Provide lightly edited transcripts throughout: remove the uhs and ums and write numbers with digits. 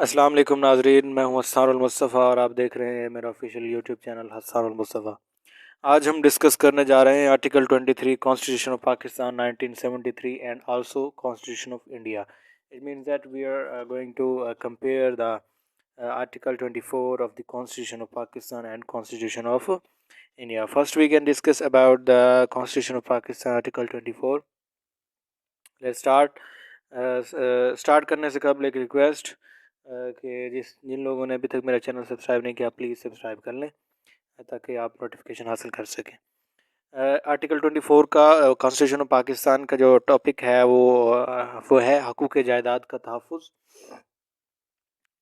السلام علیکم ناظرین، میں ہوں حسان المصطفیٰ اور آپ دیکھ رہے ہیں میرا آفیشیل یوٹیوب چینل حسان المصطفیٰ۔ آج ہم ڈسکس کرنے جا رہے ہیں article 23 constitution of Pakistan 1973 and also constitution of India. It means that we are going to compare the Article 24 of the Constitution of Pakistan and Constitution of India. First we can discuss about the Constitution of Pakistan Article 24. Let's start. Start کرنے سے قبل ایک request کہ جن لوگوں نے ابھی تک میرا چینل سبسکرائب نہیں کیا پلیز سبسکرائب کر لیں تاکہ آپ نوٹیفیکیشن حاصل کر سکیں۔ آرٹیکل 24 کا کانسٹیٹیوشن آف پاکستان کا جو ٹاپک ہے وہ ہے حقوق جائیداد کا تحفظ۔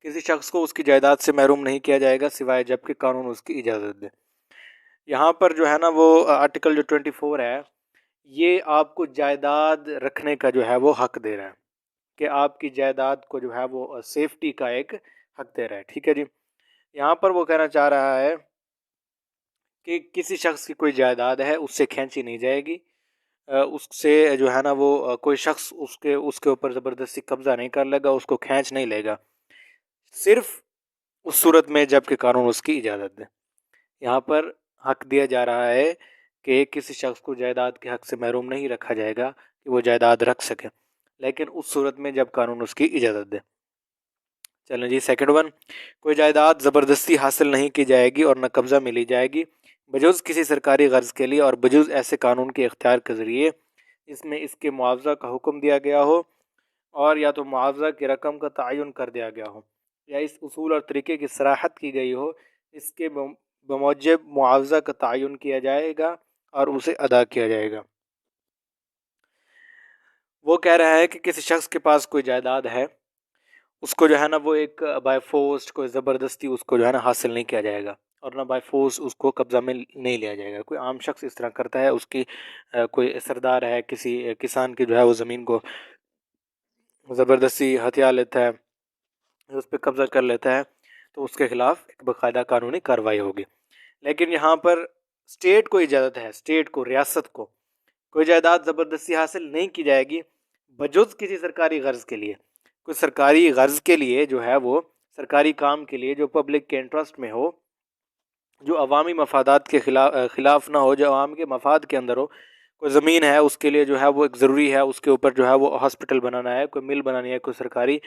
کسی شخص کو اس کی جائیداد سے محروم نہیں کیا جائے گا سوائے جب کہ قانون اس کی اجازت دے۔ یہاں پر جو ہے نا وہ آرٹیکل جو 24 ہے یہ آپ کو جائیداد رکھنے کا جو ہے وہ حق دے رہا ہے کہ آپ کی جائیداد کو جو ہے وہ سیفٹی کا ایک حق دے رہا ہے، ٹھیک ہے جی۔ یہاں پر وہ کہنا چاہ رہا ہے کہ کسی شخص کی کوئی جائیداد ہے اس سے کھینچی نہیں جائے گی، اس سے جو ہے نا وہ کوئی شخص اس کے اوپر زبردستی قبضہ نہیں کر لے گا، اس کو کھینچ نہیں لے گا، صرف اس صورت میں جب کہ قانون اس کی اجازت دے۔ یہاں پر حق دیا جا رہا ہے کہ کسی شخص کو جائیداد کے حق سے محروم نہیں رکھا جائے گا کہ وہ جائیداد رکھ سکے، لیکن اس صورت میں جب قانون اس کی اجازت دے۔ چلیں جی سیکنڈ ون، کوئی جائیداد زبردستی حاصل نہیں کی جائے گی اور نہ قبضہ ملی جائے گی بجز کسی سرکاری غرض کے لیے اور بجز ایسے قانون کے اختیار کے ذریعے اس میں اس کے معاوضہ کا حکم دیا گیا ہو اور یا تو معاوضہ کی رقم کا تعین کر دیا گیا ہو یا اس اصول اور طریقے کی صراحت کی گئی ہو، اس کے بموجب معاوضہ کا تعین کیا جائے گا اور اسے ادا کیا جائے گا۔ وہ کہہ رہا ہے کہ کسی شخص کے پاس کوئی جائیداد ہے، اس کو جو ہے نا وہ ایک بائی فورس کوئی زبردستی اس کو جو ہے نا حاصل نہیں کیا جائے گا اور نہ بائی فورس اس کو قبضہ میں نہیں لیا جائے گا۔ کوئی عام شخص اس طرح کرتا ہے، اس کی کوئی سردار ہے کسی کسان کی جو ہے وہ زمین کو زبردستی ہتھیا لیتا ہے، اس پہ قبضہ کر لیتا ہے، تو اس کے خلاف ایک باقاعدہ قانونی کارروائی ہوگی۔ لیکن یہاں پر اسٹیٹ کو اجازت ہے، اسٹیٹ کو، ریاست کو کوئی جائیداد زبردستی حاصل نہیں کی جائے گی بجز کسی سرکاری غرض کے لیے، کوئی سرکاری غرض کے لیے جو ہے وہ سرکاری کام کے لیے جو پبلک کے انٹرسٹ میں ہو، جو عوامی مفادات کے خلاف نہ ہو، جو عوام کے مفاد کے اندر ہو۔ کوئی زمین ہے اس کے لیے جو ہے وہ ایک ضروری ہے، اس کے اوپر جو ہے وہ ہاسپٹل بنانا ہے، کوئی مل بنانی ہے، کوئی سرکاری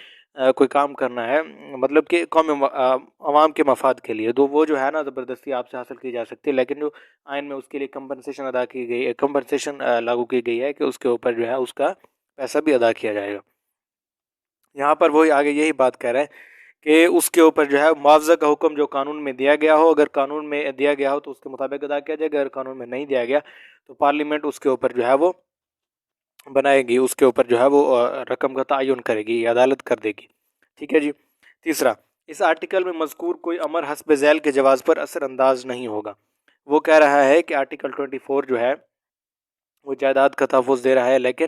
کوئی کام کرنا ہے، مطلب کہ قوم عوام کے مفاد کے لیے، تو وہ جو ہے نا زبردستی آپ سے حاصل کی جا سکتی ہے، لیکن جو آئین میں اس کے لیے کمپنسیشن ادا کی گئی ہے، کمپنسیشن لاگو کی گئی ہے کہ اس کے اوپر جو ہے اس کا پیسہ بھی ادا کیا جائے گا۔ یہاں پر وہی آگے یہی بات کہہ رہے ہیں کہ اس کے اوپر جو ہے معاوضہ کا حکم جو قانون میں دیا گیا ہو، اگر قانون میں دیا گیا ہو تو اس کے مطابق ادا کیا جائے گا، اگر قانون میں نہیں دیا گیا تو پارلیمنٹ اس کے اوپر جو ہے وہ بنائے گی، اس کے اوپر جو ہے وہ رقم کا تعین کرے گی یا عدالت کر دے گی، ٹھیک ہے جی۔ تیسرا، اس آرٹیکل میں مذکور کوئی امر حسب ذیل کے جواز پر اثر انداز نہیں ہوگا۔ وہ کہہ رہا ہے کہ آرٹیکل 24 جو ہے وہ جائیداد کا تحفظ دے رہا ہے، لیکن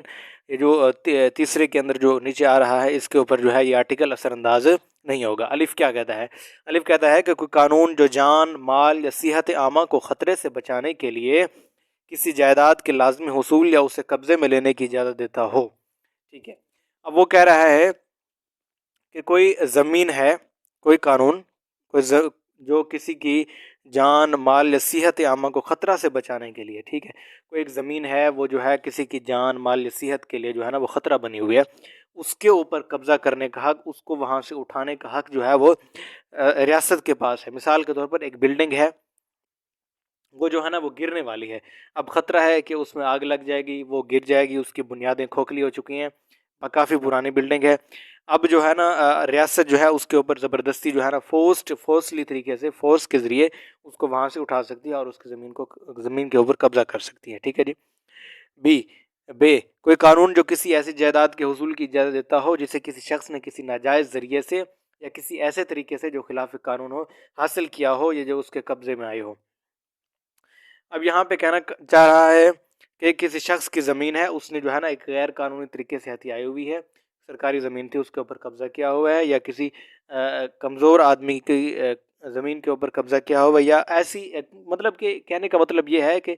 یہ جو تیسرے کے اندر جو نیچے آ رہا ہے اس کے اوپر جو ہے یہ آرٹیکل اثر انداز نہیں ہوگا۔ الف کیا کہتا ہے؟ الف کہتا ہے کہ کوئی قانون جو جان، مال یا صحت عامہ کو خطرے سے بچانے کے لیے کسی جائیداد کے لازمی حصول یا اسے قبضے میں لینے کی اجازت دیتا ہو، ٹھیک ہے۔ اب وہ کہہ رہا ہے کہ کوئی زمین ہے، کوئی قانون جو کسی کی جان، مال یا صحت عامہ کو خطرہ سے بچانے کے لیے، ٹھیک ہے، کوئی ایک زمین ہے وہ جو ہے کسی کی جان، مال یا صحت کے لیے جو ہے نا وہ خطرہ بنی ہوئی ہے، اس کے اوپر قبضہ کرنے کا حق، اس کو وہاں سے اٹھانے کا حق جو ہے وہ ریاست کے پاس ہے۔ مثال کے طور پر ایک بلڈنگ ہے، وہ جو ہے نا وہ گرنے والی ہے، اب خطرہ ہے کہ اس میں آگ لگ جائے گی، وہ گر جائے گی، اس کی بنیادیں کھوکھلی ہو چکی ہیں، کافی پرانی بلڈنگ ہے۔ اب جو ہے نا ریاست جو ہے اس کے اوپر زبردستی جو ہے نا فورسلی طریقے سے، فورس کے ذریعے اس کو وہاں سے اٹھا سکتی ہے اور اس کی زمین کے اوپر قبضہ کر سکتی ہے، ٹھیک ہے جی۔ بے، کوئی قانون جو کسی ایسی جائیداد کے حصول کی اجازت دیتا ہو جسے کسی شخص نے کسی ناجائز ذریعے سے یا کسی ایسے طریقے سے جو خلاف قانون ہو حاصل کیا ہو یا جو اس کے قبضے میں آئی ہو۔ اب یہاں پہ کہنا چاہ رہا ہے کہ کسی شخص کی زمین ہے، اس نے جو ہے نا ایک غیر قانونی طریقے سے ہتھیائی ہوئی ہے، سرکاری زمین تھی، اس کے اوپر قبضہ کیا ہوا ہے، یا کسی کمزور آدمی کی زمین کے اوپر قبضہ کیا ہوا، یا ایسی، مطلب کہ کہنے کا مطلب یہ ہے کہ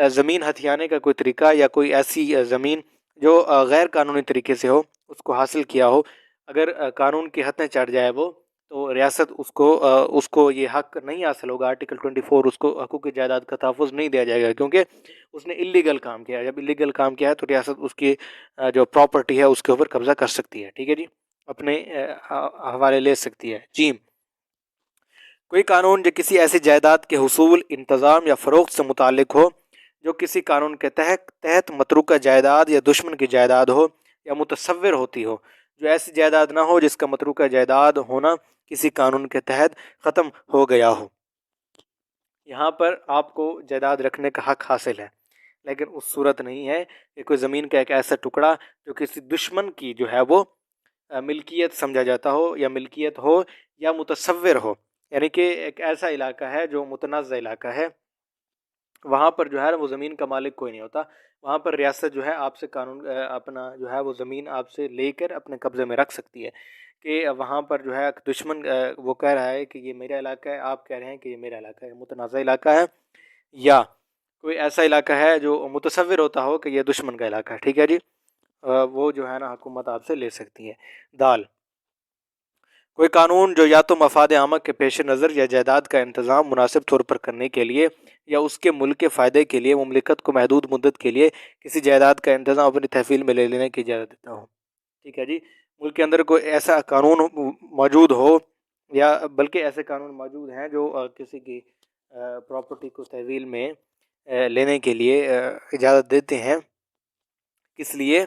زمین ہتھیانے کا کوئی طریقہ یا کوئی ایسی زمین جو غیر قانونی طریقے سے ہو اس کو حاصل کیا ہو، اگر قانون کی حد میں چڑھ جائے وہ، تو ریاست اس کو یہ حق نہیں حاصل ہوگا، آرٹیکل 24 اس کو حقوق جائیداد کا تحفظ نہیں دیا جائے گا، کیونکہ اس نے اللیگل کام کیا ہے۔ جب اللیگل کام کیا ہے تو ریاست اس کی جو پراپرٹی ہے اس کے اوپر قبضہ کر سکتی ہے، ٹھیک ہے جی، اپنے حوالے لے سکتی ہے جی۔ کوئی قانون جو کسی ایسی جائیداد کے حصول، انتظام یا فروخت سے متعلق ہو جو کسی قانون کے تحت متروکہ جائیداد یا دشمن کی جائیداد ہو یا متصور ہوتی ہو، جو ایسی جائیداد نہ ہو جس کا متروکہ جائیداد ہونا کسی قانون کے تحت ختم ہو گیا ہو۔ یہاں پر آپ کو جائیداد رکھنے کا حق حاصل ہے، لیکن اس صورت نہیں ہے کہ کوئی زمین کا ایک ایسا ٹکڑا جو کسی دشمن کی جو ہے وہ ملکیت سمجھا جاتا ہو، یا ملکیت ہو یا متصور ہو، یعنی کہ ایک ایسا علاقہ ہے جو متنازع علاقہ ہے، وہاں پر جو ہے وہ زمین کا مالک کوئی نہیں ہوتا، وہاں پر ریاست جو ہے آپ سے قانون اپنا جو ہے وہ زمین آپ سے لے کر اپنے قبضے میں رکھ سکتی ہے، کہ وہاں پر جو ہے دشمن وہ کہہ رہا ہے کہ یہ میرا علاقہ ہے، آپ کہہ رہے ہیں کہ یہ میرا علاقہ ہے، متنازع علاقہ ہے، یا کوئی ایسا علاقہ ہے جو متصور ہوتا ہو کہ یہ دشمن کا علاقہ ہے، ٹھیک ہے جی، وہ جو ہے نا حکومت آپ سے لے سکتی ہے۔ دال، کوئی قانون جو یا تو مفاد عامہ کے پیش نظر یا جائیداد کا انتظام مناسب طور پر کرنے کے لیے یا اس کے ملک کے فائدے کے لیے مملکت کو محدود مدت کے لیے کسی جائیداد کا انتظام اپنی تحویل میں لے لینے کی اجازت دیتا ہو، ٹھیک ہے جی، ملک کے اندر کوئی ایسا قانون موجود ہو، یا بلکہ ایسے قانون موجود ہیں جو کسی کی پراپرٹی کو تحویل میں لینے کے لیے اجازت دیتے ہیں، کس لیے؟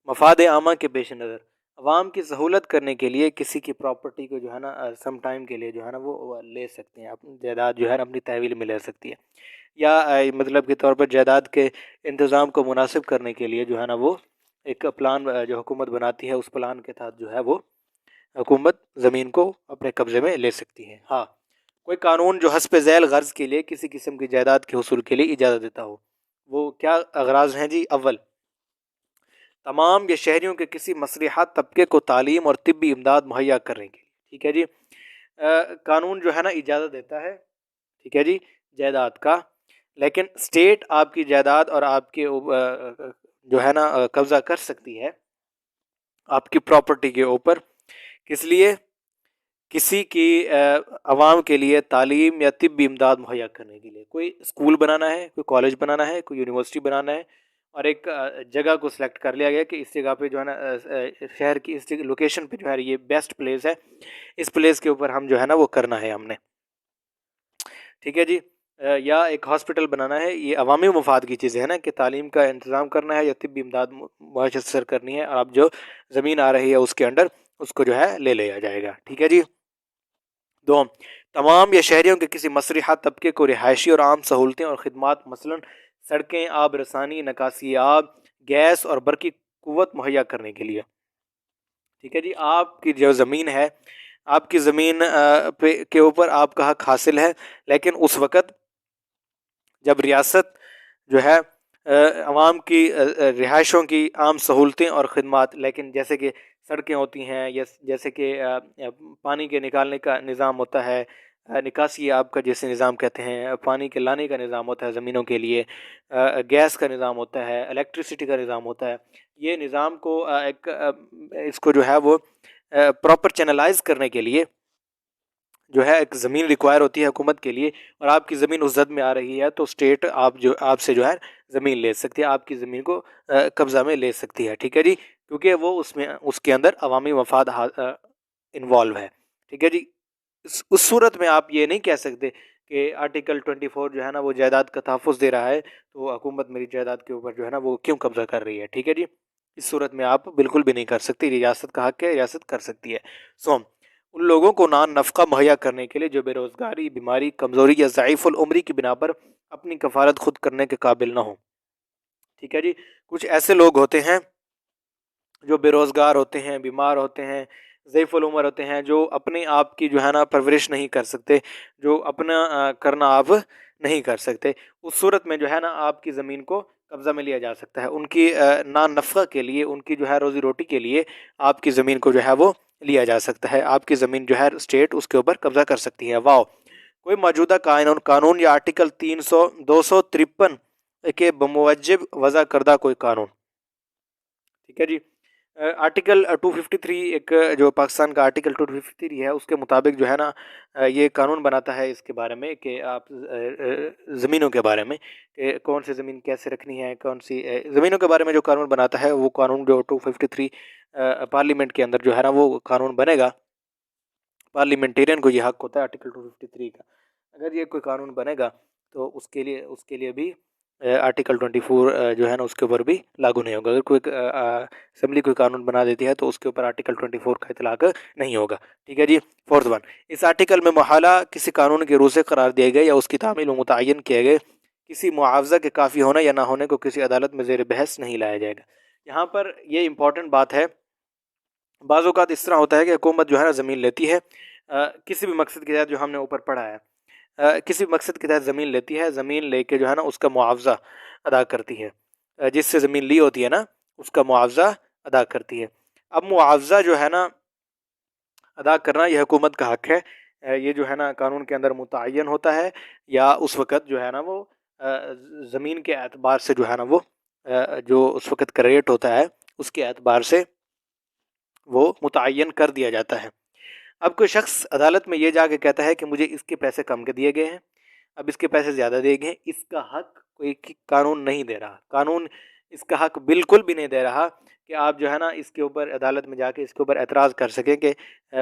مفاد عامہ کے پیش نظر، عوام کی سہولت کرنے کے لیے کسی کی پراپرٹی کو جو ہے نا سم ٹائم کے لیے جو ہے نا وہ لے سکتے ہیں، اپنی جائیداد جو ہے نا اپنی تحویل میں لے سکتی ہے، یا مطلب کے طور پر جائیداد کے انتظام کو مناسب کرنے کے لیے جو ہے نا وہ ایک پلان جو حکومت بناتی ہے، اس پلان کے تحت جو ہے وہ حکومت زمین کو اپنے قبضے میں لے سکتی ہے۔ ہاں، کوئی قانون جو حسب ذیل غرض کے لیے کسی قسم کی جائیداد کے حصول کے لیے اجازت دیتا ہو، وہ کیا اغراض ہیں جی؟ اول، تمام یا شہریوں کے کسی مصلحت طبقے کو تعلیم اور طبی امداد مہیا کرنے کے لیے، ٹھیک ہے جی، قانون جو ہے نا اجازت دیتا ہے، ٹھیک ہے جی، جائیداد کا، لیکن اسٹیٹ آپ کی جائیداد اور آپ کے جو ہے نا قبضہ کر سکتی ہے آپ کی پراپرٹی کے اوپر، کس لیے؟ کسی کی عوام کے لیے تعلیم یا طبی امداد مہیا کرنے کے لیے، کوئی اسکول بنانا ہے، کوئی کالج بنانا ہے، کوئی یونیورسٹی بنانا ہے، اور ایک جگہ کو سلیکٹ کر لیا گیا کہ اس جگہ پہ جو ہے نا شہر کی اس لوکیشن پہ جو ہے یہ بیسٹ پلیس ہے، اس پلیس کے اوپر ہم جو ہے نا وہ کرنا ہے ہم نے، ٹھیک ہے جی، یا ایک ہاسپٹل بنانا ہے، یہ عوامی مفاد کی چیزیں ہیں نا، کہ تعلیم کا انتظام کرنا ہے یا طبی امداد میسر کرنی ہے، اور اب جو زمین آ رہی ہے اس کے انڈر اس کو جو ہے لے لیا جائے گا، ٹھیک ہے جی۔ دوم، تمام یا شہریوں کے کسی مصلحت طبقے کو رہائشی اور عام سہولتیں اور خدمات، مثلا سڑکیں، آب رسانی، نکاسی آب، گیس اور برقی قوت مہیا کرنے کے لیے، ٹھیک ہے جی، آپ کی جو زمین ہے، آپ کی زمین کے اوپر آپ کا حق حاصل ہے، لیکن اس وقت جب ریاست جو ہے عوام کی رہائشوں کی عام سہولتیں اور خدمات، لیکن جیسے کہ سڑکیں ہوتی ہیں، یا جیسے کہ پانی کے نکالنے کا نظام ہوتا ہے، نکاسی آب کا جیسے نظام کہتے ہیں، پانی کے لانے کا نظام ہوتا ہے زمینوں کے لیے، گیس کا نظام ہوتا ہے، الیکٹریسٹی کا نظام ہوتا ہے، یہ نظام کو ایک اس کو جو ہے وہ پراپر چینلائز کرنے کے لیے جو ہے ایک زمین ریکوائر ہوتی ہے حکومت کے لیے، اور آپ کی زمین اس زد میں آ رہی ہے تو اسٹیٹ آپ سے جو ہے زمین لے سکتی ہے، آپ کی زمین کو قبضہ میں لے سکتی ہے، ٹھیک ہے جی، کیونکہ وہ اس کے اندر عوامی مفاد انوالو ہے، ٹھیک ہے جی۔ اس صورت میں آپ یہ نہیں کہہ سکتے کہ آرٹیکل 24 جو ہے نا وہ جائیداد کا تحفظ دے رہا ہے تو حکومت میری جائیداد کے اوپر جو ہے نا وہ کیوں قبضہ کر رہی ہے، ٹھیک ہے جی، اس صورت میں آپ بالکل بھی نہیں کر سکتی، ریاست کا حق ہے، ریاست کر سکتی ہے۔ ان لوگوں کو نان نفقہ مہیا کرنے کے لیے جو بے روزگاری، بیماری، کمزوری یا ضعیف العمری کی بنا پر اپنی کفالت خود کرنے کے قابل نہ ہوں، ٹھیک ہے جی، کچھ ایسے لوگ ہوتے ہیں جو بے روزگار ہوتے ہیں، بیمار ہوتے ہیں، ضعیف العمر ہوتے ہیں، جو اپنے آپ کی جو ہے نا پرورش نہیں کر سکتے، جو اپنا کرنا آپ نہیں کر سکتے، اس صورت میں جو ہے نا آپ کی زمین کو قبضہ میں لیا جا سکتا ہے، ان کی نان نفقہ کے لیے، ان کی جو ہے روزی روٹی کے لیے آپ کی زمین کو جو ہے وہ لیا جا سکتا ہے، آپ کی زمین جو ہے اسٹیٹ اس کے اوپر قبضہ کر سکتی ہے۔ واو، کوئی موجودہ قانون یا آرٹیکل 253 کے بموجب وضع کردہ کوئی قانون، ٹھیک ہے جی، آرٹیکل 253 ایک جو پاکستان کا آرٹیکل 253 ہے اس کے مطابق جو ہے نا یہ قانون بناتا ہے اس کے بارے میں کہ آپ زمینوں کے بارے میں کہ کون سی زمین کیسے رکھنی ہے، کون سی زمینوں کے بارے میں جو قانون بناتا ہے وہ قانون جو 253 پارلیمنٹ کے اندر جو ہے نا وہ قانون بنے گا. پارلیمنٹیرین کو یہ حق ہوتا ہے آرٹیکل 253 کا. اگر یہ کوئی قانون بنے گا تو اس کے لیے بھی آرٹیکل 24 جو ہے نا اس کے اوپر بھی لاگو نہیں ہوگا. اگر کوئی اسمبلی کوئی قانون بنا دیتی ہے تو اس کے اوپر آرٹیکل 24 کا اطلاق نہیں ہوگا. ٹھیک ہے جی. 4th 1 اس آرٹیکل میں محالہ کسی قانون کے روح سے قرار دیے گئے یا اس کی تعمیل و متعین کیے گئے کسی معاوضہ کے کافی ہونا یا نہ ہونے کو کسی عدالت میں زیر بحث نہیں لایا جائے گا. یہاں پر یہ امپورٹنٹ بات ہے. بعض اوقات اس طرح ہوتا ہے کہ حکومت جو ہے نا زمین لیتی ہے کسی بھی مقصد کے تحت، جو ہم نے اوپر پڑھا ہے، کسی بھی مقصد کے تحت زمین لیتی ہے، زمین لے کے جو ہے نا اس کا معاوضہ ادا کرتی ہے، جس سے زمین لی ہوتی ہے نا اس کا معاوضہ ادا کرتی ہے. اب معاوضہ جو ہے نا ادا کرنا یہ حکومت کا حق ہے. یہ جو ہے نا قانون کے اندر متعین ہوتا ہے یا اس وقت جو ہے نا وہ زمین کے اعتبار سے جو ہے نا وہ جو اس وقت کا ریٹ ہوتا ہے اس کے اعتبار سے وہ متعین کر دیا جاتا ہے. اب کوئی شخص عدالت میں یہ جا کے کہتا ہے کہ مجھے اس کے پیسے کم کے دیے گئے ہیں، اب اس کے پیسے زیادہ دیے گئے ہیں، اس کا حق کوئی قانون نہیں دے رہا. قانون اس کا حق بالکل بھی نہیں دے رہا کہ آپ جو ہے نا اس کے اوپر عدالت میں جا کے اس کے اوپر اعتراض کر سکیں کہ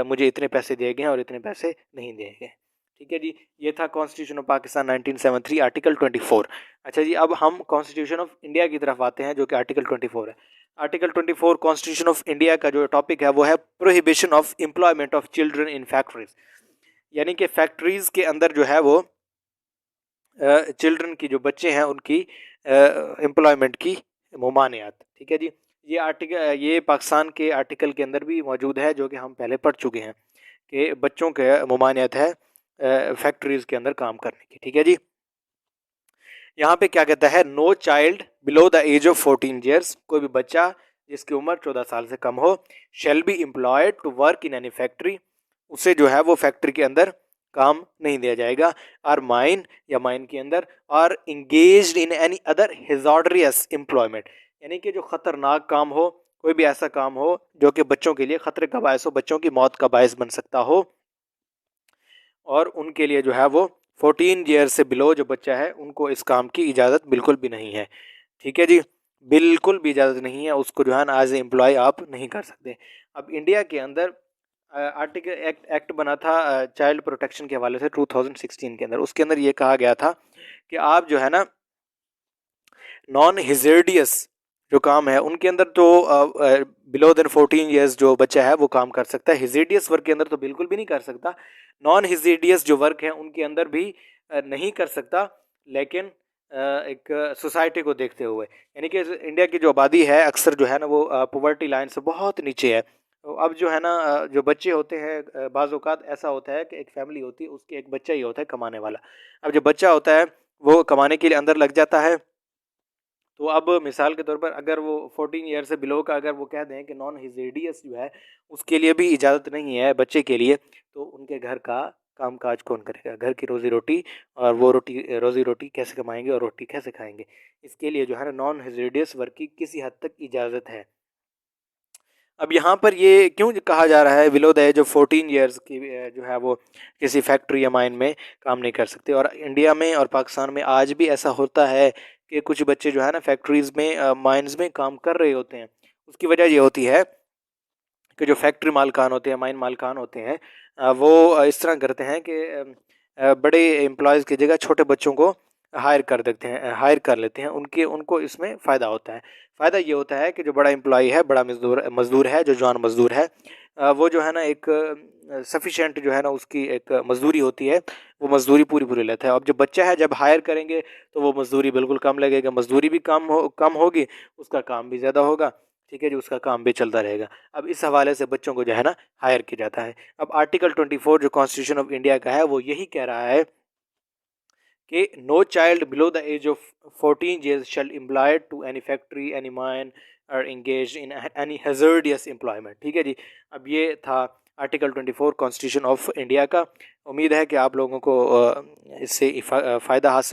مجھے اتنے پیسے دیے گئے ہیں اور اتنے پیسے نہیں دیے گئے. ٹھیک ہے جی. یہ تھا کانسٹیٹیوشن آف پاکستان 1973 آرٹیکل 24. اچھا جی، اب ہم کانسٹیٹیوشن آف انڈیا کی طرف آتے ہیں جو کہ آرٹیکل 24 ہے. آرٹیکل 24 کانسٹیٹیوشن آف انڈیا کا جو ٹاپک ہے وہ ہے prohibition of employment of children in factories. یعنی کہ فیکٹریز کے اندر جو ہے وہ چلڈرن کی جو بچے ہیں ان کی امپلائمنٹ کی ممانعت. ٹھیک ہے جی. یہ پاکستان کے آرٹیکل کے اندر بھی موجود ہے جو کہ ہم پہلے پڑھ چکے ہیں کہ بچوں کے ممانعت ہے فیکٹریز کے اندر کام کرنے کی. ٹھیک ہے جی. یہاں پہ کیا کہتا ہے، no child below the age of 14 years, کوئی بھی بچہ جس کی عمر 14 سال سے کم ہو، shall be employed to work in any factory, اسے جو ہے وہ فیکٹری کے اندر کام نہیں دیا جائے گا، اور مائن یا مائن کے اندر، اور engaged in any other hazardous employment, یعنی کہ جو خطرناک کام ہو، کوئی بھی ایسا کام ہو جو کہ بچوں کے لیے خطرے کا باعث ہو، بچوں کی موت کا باعث بن سکتا ہو، اور ان کے لیے جو ہے وہ 14 ایئر سے بلو جو بچہ ہے ان کو اس کام کی اجازت بالکل بھی نہیں ہے. ٹھیک ہے جی. بالکل بھی اجازت نہیں ہے، اس کو جو ہے نا ایز اے امپلائی آپ نہیں کر سکتے. اب انڈیا کے اندر آرٹیکل ایکٹ بنا تھا چائلڈ پروٹیکشن کے حوالے سے 2016 کے اندر. اس کے اندر یہ کہا گیا تھا کہ آپ جو ہے نا نان ہیزارڈیس جو کام ہے ان کے اندر تو بلو دین 14 ایئرس جو بچہ ہے وہ کام کر سکتا ہے. ہیزارڈیس ورک کے اندر تو بالکل بھی نہیں کر سکتا. نان ہیزارڈیس جو ورک ہے ان کے اندر بھی نہیں کر سکتا، لیکن ایک سوسائٹی کو دیکھتے ہوئے، یعنی کہ انڈیا کی جو آبادی ہے اکثر جو ہے نا وہ پاورٹی لائن سے بہت نیچے ہے. اب جو ہے نا جو بچے ہوتے ہیں، بعض اوقات ایسا ہوتا ہے کہ ایک فیملی ہوتی ہے اس کے ایک بچہ ہی ہوتا ہے کمانے والا. اب جو بچہ ہوتا ہے وہ کمانے کے لیے اندر لگ جاتا ہے، تو اب مثال کے طور پر اگر وہ 14 ایئر سے بلو کا اگر وہ کہہ دیں کہ نان ہیزارڈیس جو ہے اس کے لیے بھی اجازت نہیں ہے بچے کے لیے، تو ان کے گھر کا کام کاج کون کرے گا، گھر کی روزی روٹی، اور وہ روزی روٹی کیسے کمائیں گے اور روٹی کیسے کھائیں گے. اس کے لیے جو ہے نا نان ہیزارڈیس ورک کی کسی حد تک اجازت ہے. اب یہاں پر یہ کیوں کہا جا رہا ہے بلو دا ایج آف 14 ایئرس کی جو ہے وہ کسی فیکٹری یا مائن میں کام نہیں کر سکتے. اور انڈیا میں اور پاکستان میں آج بھی ایسا ہوتا ہے کہ کچھ بچے جو ہے نا فیکٹریز میں مائنز میں کام کر رہے ہوتے ہیں. اس کی وجہ یہ ہوتی ہے کہ جو فیکٹری مالکان ہوتے ہیں، مائن مالکان ہوتے ہیں، وہ اس طرح کرتے ہیں کہ بڑے امپلائیز کی جگہ چھوٹے بچوں کو ہائر کر لیتے ہیں. ان کو اس میں فائدہ ہوتا ہے. فائدہ یہ ہوتا ہے کہ جو بڑا امپلائی ہے، بڑا مزدور ہے، جو جوان مزدور ہے، وہ جو ہے نا ایک سفیشینٹ جو ہے نا اس کی ایک مزدوری ہوتی ہے، وہ مزدوری پوری لیتا ہے. اب جو بچہ ہے جب ہائر کریں گے تو وہ مزدوری بالکل کم لگے گا، مزدوری بھی کم ہوگی، اس کا کام بھی زیادہ ہوگا. ٹھیک ہے جی. اس کا کام بھی چلتا رہے گا. اب اس حوالے سے بچوں کو جو ہے نا ہائر کیا جاتا ہے. اب آرٹیکل 24 جو کانسٹیٹیوشن آف انڈیا کا ہے وہ یہی کہہ رہا ہے کہ no child below the age of 14 years shall employed to any factory, any mine, اور engage in any hazardous employment. ٹھیک ہے جی. اب یہ تھا آرٹیکل 24 کانسٹیٹیوشن آف انڈیا کا. امید ہے کہ آپ لوگوں کو اس سے فائدہ حاصل